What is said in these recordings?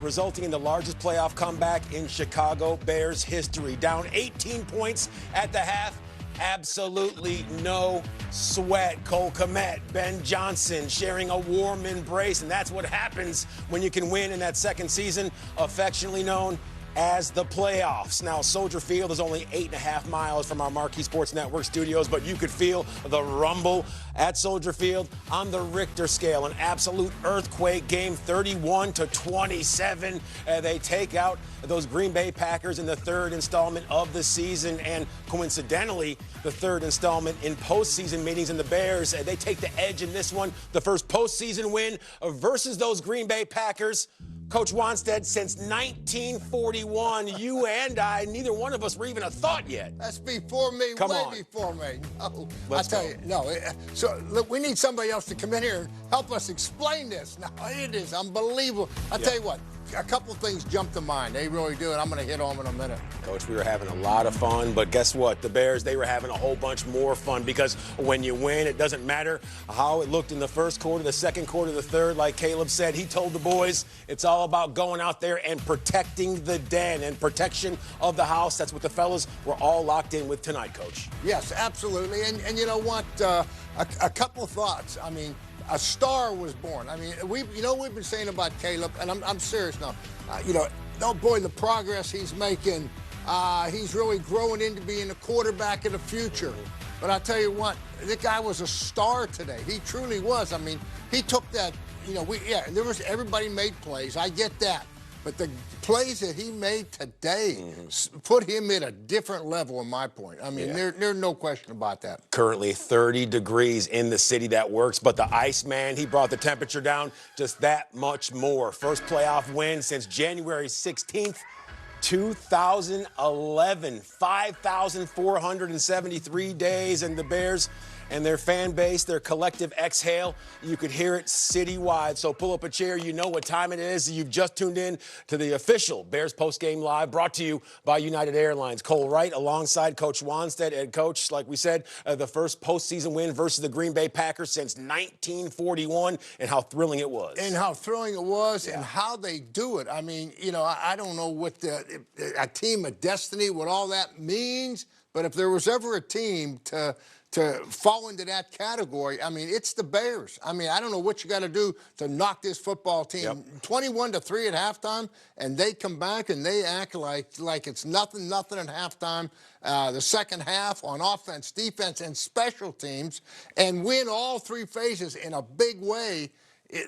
resulting in the largest playoff comeback in Chicago Bears history. Down 18 points at the half. Absolutely no sweat. Cole Kmet, Ben Johnson sharing a warm embrace, and that's what happens when you can win in that second season, affectionately known as the playoffs. Now, Soldier Field is only 8.5 miles from our Marquee Sports Network studios, but you could feel the rumble at Soldier Field on the Richter scale. An absolute earthquake game, 31-27. They take out those Green Bay Packers in the third installment of the season, and coincidentally, the third installment in postseason meetings. And the Bears, they take the edge in this one. The first postseason win versus those Green Bay Packers. Coach Wannstedt, since 1941, you and I, neither one of us were even a thought yet. That's before me, before me. No, Let's tell you, no. So look, we need somebody else to come in here and help us explain this. Now, it is unbelievable. Tell you what, a couple things jump to mind. They really do, and I'm going to hit on them in a minute. Coach, we were having a lot of fun, but guess what? The Bears, they were having a whole bunch more fun, because when you win, it doesn't matter how it looked in the first quarter, the second quarter, the third. Like Caleb said, he told the boys it's all about going out there and protecting the den and protection of the house. That's what the fellas were all locked in with tonight, Coach. Yes, absolutely. And you know what? A couple of thoughts. I mean, a star was born. I mean, we've been saying about Caleb, and I'm serious now. Oh boy, the progress he's making. He's really growing into being the quarterback of the future. But I tell you what, the guy was a star today. He truly was. I mean, he took that. Everybody made plays. I get that. But the plays that he made today put him at a different level, in my point. I mean, there's no question about that. Currently 30 degrees in the city. That works. But the Iceman, he brought the temperature down just that much more. First playoff win since January 16th. 2011, 5,473 days, and the Bears and their fan base, their collective exhale, you could hear it citywide. So pull up a chair. You know what time it is. You've just tuned in to the official Bears postgame live, brought to you by United Airlines. Cole Wright alongside Coach Wannstedt. And Coach, like we said, the first postseason win versus the Green Bay Packers since 1941, and how thrilling it was. And how thrilling it was, and how they do it. I mean, I don't know what a team of destiny, what all that means, but if there was ever a team to fall into that category, I mean, it's the Bears. I mean, I don't know what you got to do to knock this football team 21-3 at halftime, and they come back and they act like it's nothing at halftime. The second half on offense, defense, and special teams, and win all three phases in a big way.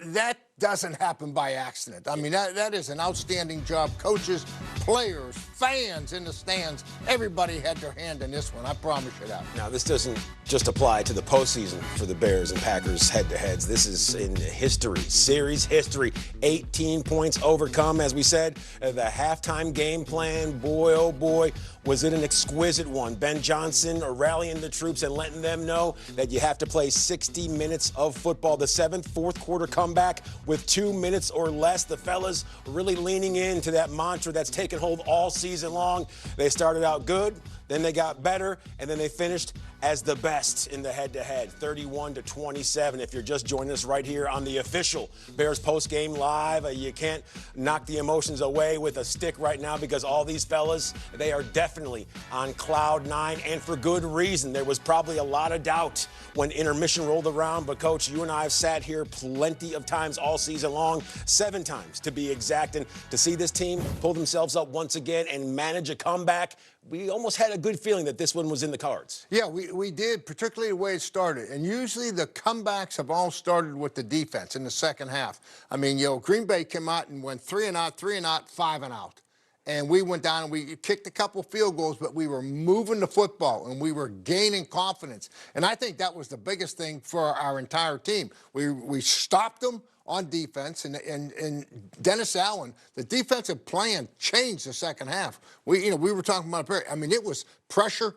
That doesn't happen by accident. I mean, that is an outstanding job. Coaches, players, fans in the stands, everybody had their hand in this one. I promise you that. Now, this doesn't just apply to the postseason for the Bears and Packers head-to-heads. This is in history, series history. 18 points overcome, as we said. The halftime game plan, boy, oh boy, was it an exquisite one. Ben Johnson rallying the troops and letting them know that you have to play 60 minutes of football. The fourth quarter comeback with 2 minutes or less. The fellas really leaning into that mantra that's taken hold all season long. They started out good, then they got better, and then they finished as the best in the head-to-head, 31-27. If you're just joining us right here on the official Bears postgame live, you can't knock the emotions away with a stick right now, because all these fellas, they are definitely on cloud nine, and for good reason. There was probably a lot of doubt when intermission rolled around, but Coach, you and I have sat here plenty of times all season long, 7 times to be exact, and to see this team pull themselves up once again and manage a comeback, we almost had a good feeling that this one was in the cards. Yeah, we did, particularly the way it started. And usually the comebacks have all started with the defense in the second half. I mean, Green Bay came out and went 3 and out, 5 and out. And we went down and we kicked a couple field goals, but we were moving the football and we were gaining confidence. And I think that was the biggest thing for our entire team. We stopped them on defense, and Dennis Allen, the defensive plan changed the second half. We were talking about it. I mean, it was pressure.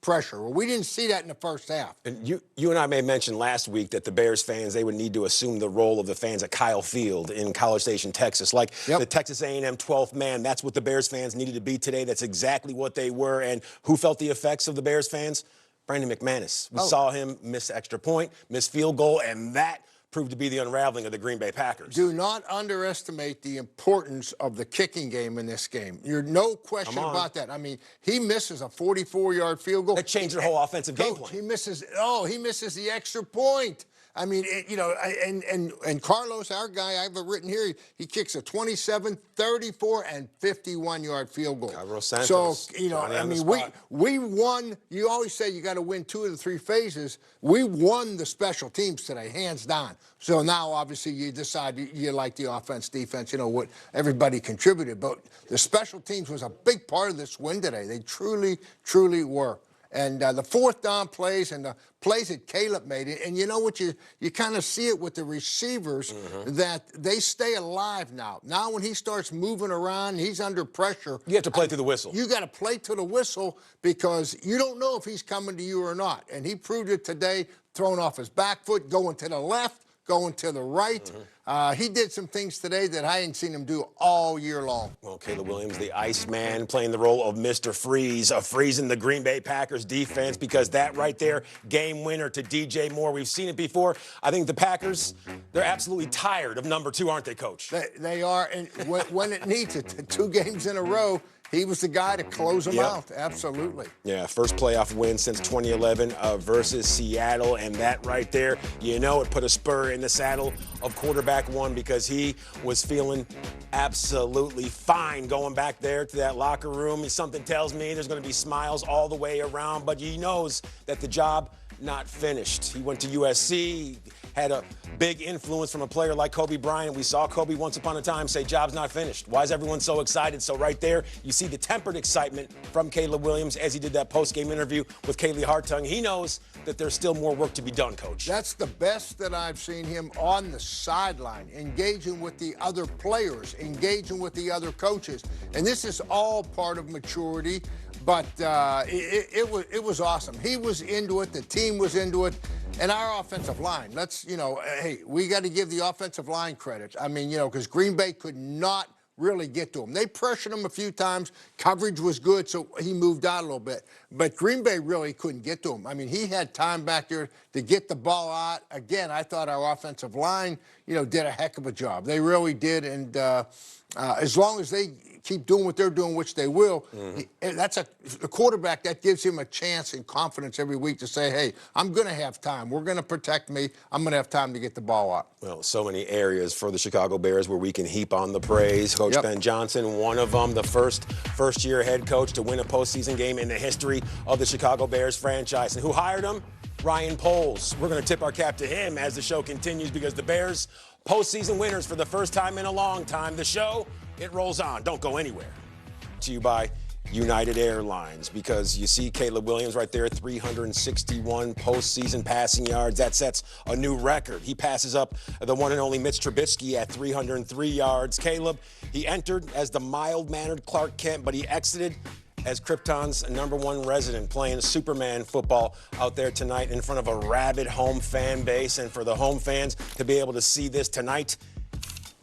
Well, we didn't see that in the first half. And you and I may have mentioned last week that the Bears fans, they would need to assume the role of the fans at Kyle Field in College Station, Texas. Like the Texas A&M 12th man, that's what the Bears fans needed to be today. That's exactly what they were. And who felt the effects of the Bears fans? Brandon McManus. We saw him miss extra point, miss field goal, and that proved to be the unraveling of the Green Bay Packers. Do not underestimate the importance of the kicking game in this game. You're no question about that. I mean, he misses a 44-yard field goal. That changed their whole offensive game plan. He misses the extra point. I mean, and Carlos, our guy, I have it written here, he kicks a 27, 34, and 51-yard field goal. Carlos Santos. So, I mean, we won. You always say you got to win 2 of the 3 phases. We won the special teams today, hands down. So now, obviously, you decide you like the offense, defense, what everybody contributed. But the special teams was a big part of this win today. They truly, truly were. And the 4th down plays and the plays that Caleb made, and you know what, you kind of see it with the receivers, that they stay alive now. Now when he starts moving around, he's under pressure. You have to play through the whistle. You got to play to the whistle because you don't know if he's coming to you or not. And he proved it today, throwing off his back foot, going to the left, going to the right. He did some things today that I ain't seen him do all year long. Well, Caleb Williams, the Iceman, playing the role of Mr. Freeze, freezing the Green Bay Packers defense, because that right there, game winner to DJ Moore. We've seen it before. I think the Packers, they're absolutely tired of number 2, aren't they, Coach? They are, and when it needs it, 2 games in a row, he was the guy to close them out. Absolutely. Yeah, first playoff win since 2011 versus Seattle, and that right there, it put a spur in the saddle of quarterback 1, because he was feeling absolutely fine going back there to that locker room. Something tells me there's going to be smiles all the way around, but he knows that the job not finished. He went to USC, had a big influence from a player like Kobe Bryant. We saw Kobe once upon a time say, job's not finished. Why is everyone so excited? So right there, you see the tempered excitement from Caleb Williams as he did that post-game interview with Kaylee Hartung. He knows that there's still more work to be done, Coach. That's the best that I've seen him on the sideline, engaging with the other players, engaging with the other coaches. And this is all part of maturity. But it was awesome. He was into it. The team was into it. And our offensive line, hey, we got to give the offensive line credit. I mean, because Green Bay could not really get to him. They pressured him a few times. Coverage was good, so he moved out a little bit. But Green Bay really couldn't get to him. I mean, he had time back there to get the ball out. Again, I thought our offensive line, did a heck of a job. They really did. And as long as they keep doing what they're doing, which they will, that's a quarterback that gives him a chance and confidence every week to say, hey, I'm going to have time. We're going to protect me. I'm going to have time to get the ball out. Well, so many areas for the Chicago Bears where we can heap on the praise. Coach Ben Johnson, one of them, the first-year head coach to win a postseason game in the history of the Chicago Bears franchise. And who hired him? Ryan Poles. We're going to tip our cap to him as the show continues, because the Bears, postseason winners for the first time in a long time. The show, it rolls on. Don't go anywhere. To you by United Airlines, because you see Caleb Williams right there, 361 postseason passing yards. That sets a new record. He passes up the one and only Mitch Trubisky at 303 yards. Caleb, he entered as the mild-mannered Clark Kent, but he exited as Krypton's #1 resident, playing Superman football out there tonight in front of a rabid home fan base. And for the home fans to be able to see this tonight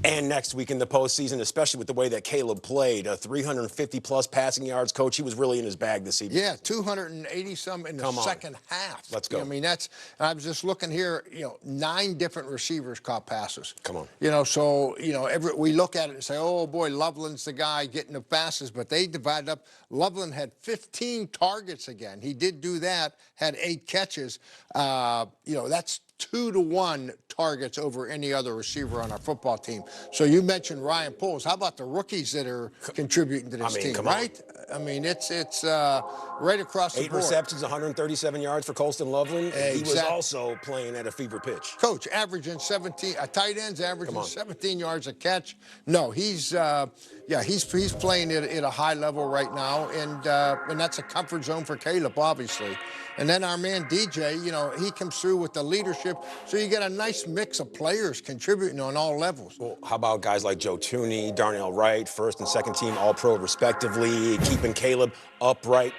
and next week in the postseason, especially with the way that Caleb played, 350-plus passing yards, Coach, he was really in his bag this evening. Yeah, 280-some in the second half. Let's go. I mean, I was just looking here, 9 different receivers caught passes. Come on. We look at it and say, oh, boy, Loveland's the guy getting the passes, but they divided up. Loveland had 15 targets again. He did do that, had 8 catches. That's 2-to-1 targets over any other receiver on our football team. So you mentioned Ryan Poles. How about the rookies that are contributing to this team, right? I mean, it's right across the board. 8 receptions, 137 yards for Colston Loveland. Exactly. He was also playing at a fever pitch. Coach, averaging 17, tight ends averaging 17 yards a catch. No, he's playing at a high level right now, and that's a comfort zone for Caleb, obviously. And then our man DJ, he comes through with the leadership. So you get a nice mix of players contributing on all levels. Well, how about guys like Joe Tooney, Darnell Wright, first and second team All-Pro respectively, keeping Caleb upright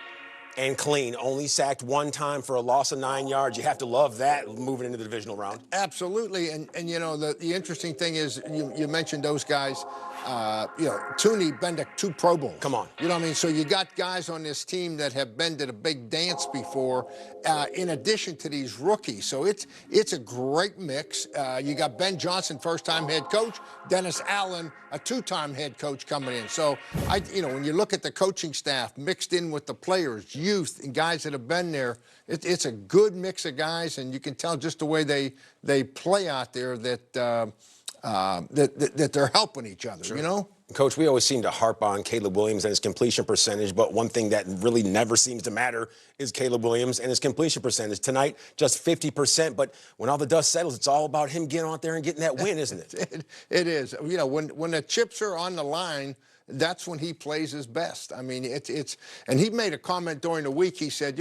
and clean. Only sacked 1 time for a loss of 9 yards. You have to love that moving into the divisional round. Absolutely. And the interesting thing is you mentioned those guys. Tooney been to 2 Pro Bowls. Come on. You know what I mean? So you got guys on this team that have been to the big dance before, in addition to these rookies. So it's a great mix. You got Ben Johnson, first-time head coach, Dennis Allen, a 2-time head coach coming in. So, when you look at the coaching staff mixed in with the players, youth, and guys that have been there, it's a good mix of guys, and you can tell just the way they play out there that they're helping each other, Sure. Coach, we always seem to harp on Caleb Williams and his completion percentage, but one thing that really never seems to matter is Caleb Williams and his completion percentage. Tonight, just 50%, but when all the dust settles, it's all about him getting out there and getting that win, isn't it? It is. When the chips are on the line, that's when he plays his best. I mean, and he made a comment during the week. He said,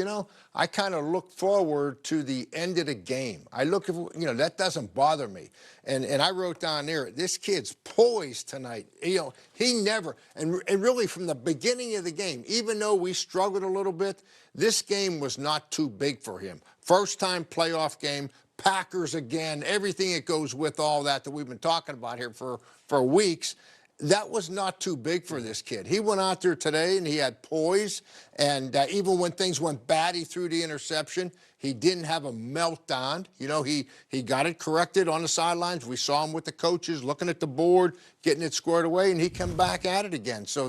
I kind of look forward to the end of the game. That doesn't bother me. And I wrote down there, this kid's poised tonight. He never, and really from the beginning of the game, even though we struggled a little bit, this game was not too big for him. First time playoff game, Packers again, everything that goes with all that we've been talking about here for weeks. That was not too big for this kid. He went out there today and he had poise, and even when things went bad, he threw the interception. He didn't have a meltdown. He got it corrected on the sidelines. We saw him with the coaches looking at the board, getting it squared away, and he came back at it again. So